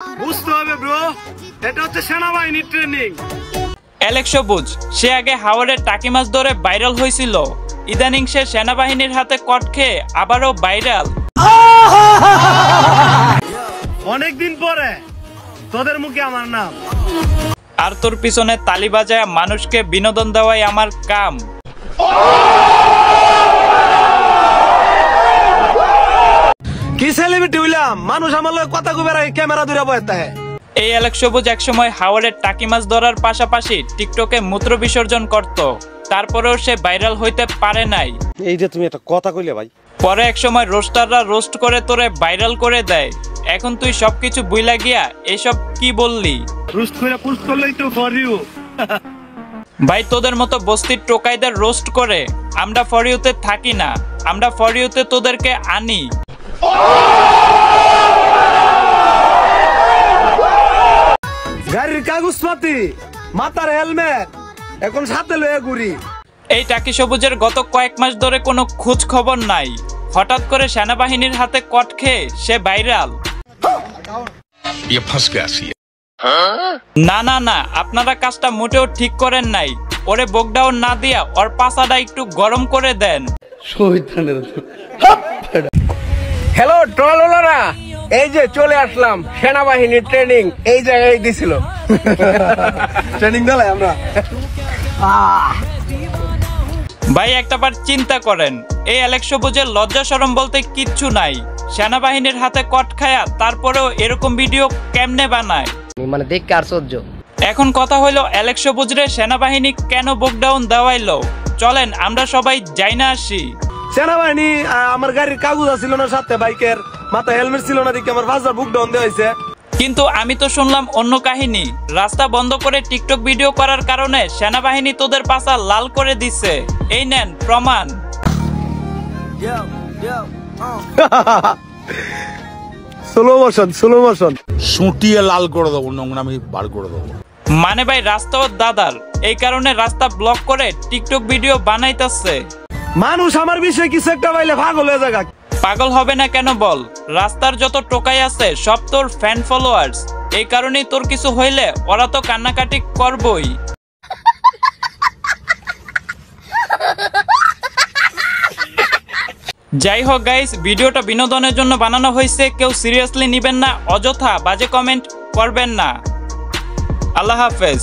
বুঝতে হবে ব্রো, এটা হচ্ছে সেনাবাহিনীর ট্রেনিং। অ্যালেক্স সবুজ সে আগে হাওড়ের টাকি মাছ ধরে ভাইরাল হয়েছিল, ইদানিং সে সেনাবাহিনীর হাতে কট খেয়ে আবারও ভাইরাল। অনেকদিন পরে তোদের মুখে আমার নাম। আর তোর পিছনে তালি বাজায় মানুষকে বিনোদন দেওয়াই আমার কাম। কি সেলিব্রিটি হইলাম, মানুষ আমার লগে কথা কইবার আগে ক্যামেরা ধরে বসতে হয়। এই অ্যালেক্স সবুজ একসময় হাওড়ের টাকি মাছ ধরার পাশাপাশি টিকটকে মূত্র বিসর্জন করত, তারপরেও সে ভাইরাল হইতে পারে নাই। এই যে তুমি একটা কথা কইলে ভাই, পরে একসময় রোস্টাররা রোস্ট করে তোরে ভাইরাল করে দেয়। এখন তুই সবকিছু বুইলা গিয়া এসব কি বললি? রোস্ট করে পোস্ট করলেই তো ফর ইউ। ভাই তোদের মতো বস্তির টোকাইদের রোস্ট করে আমরা ফর ইউতে থাকি না, আমরা ফর ইউতে তোদেরকে আনি। গাড়ির কাগজপাতি, মাথার হেলমেট, এখন সাথে লয়ে ঘুরি। এই টাকি সবুজের গত কয়েক মাস ধরে কোনো খোঁজ খবর নাই, হঠাৎ করে সেনাবাহিনীর হাতে কট খেয়ে সে ভাইরাল। না না না, আপনারা কাজটা মোটেও ঠিক করেন নাই। ওরে বকডাউন না দিয়া ওর পাছাটা একটু গরম করে দেন। হ্যালো ট্রলাররা, এই যে চলে আসলাম সেনাবাহিনীর ট্রেনিং এই জায়গায় দিছিল। ট্রেনিং দিলাই আমরা। ভাই একটাবার চিন্তা করেন, এই অ্যালেক্স সবুজের লজ্জা শরম বলতে কিচ্ছু নাই। সেনাবাহিনীর হাতে কট খায়া তারপরেও এরকম ভিডিও কেমনে বানায়? মানে দেখতে আর সহ্য। এখন কথা হইলো অ্যালেক্স সবুজরে সেনাবাহিনী কেন বকডাউন দেওয়াইলো? চলেন আমরা সবাই যাই না আসি। সেনাবাহিনী আমার গাড়ির কাগজ ছিল না সাথে, বাইকের মাথা হেলমেট ছিল না, দেখি আমার বাজার বুক ডাউন দেওয়া হয়েছে। কিন্তু আমি তো শুনলাম অন্য কাহিনী, রাস্তা বন্ধ করে টিকটক ভিডিও করার কারণে সেনাবাহিনী তোদের পাছা লাল করে দিচ্ছে। এই নেন প্রমাণ। স্লো মোশন সুটিয়ে লাল করে দেবো, নোংরামি বার করে দেবো। মানে ভাই রাস্তা ওর দাদার, এই কারণে রাস্তা ব্লক করে টিকটক ভিডিও বানাইতেছে। মানুষ আমার বিষয়ে কিছু একটা পাইলে পাগল হয়ে যাক। পাগল হবে না কেন বল? রাস্তার যত টোকাই আছে সব তোর ফ্যান ফলোয়ার্স, এই কারণেই তোর কিছু হইলে ওরা তো কান্নাকাটি করবই। যাই হোক গাইস, ভিডিওটা বিনোদনের জন্য বানানো হয়েছে, কেউ সিরিয়াসলি নিবেন না, অযথা বাজে কমেন্ট করবেন না। আল্লাহ হাফেজ।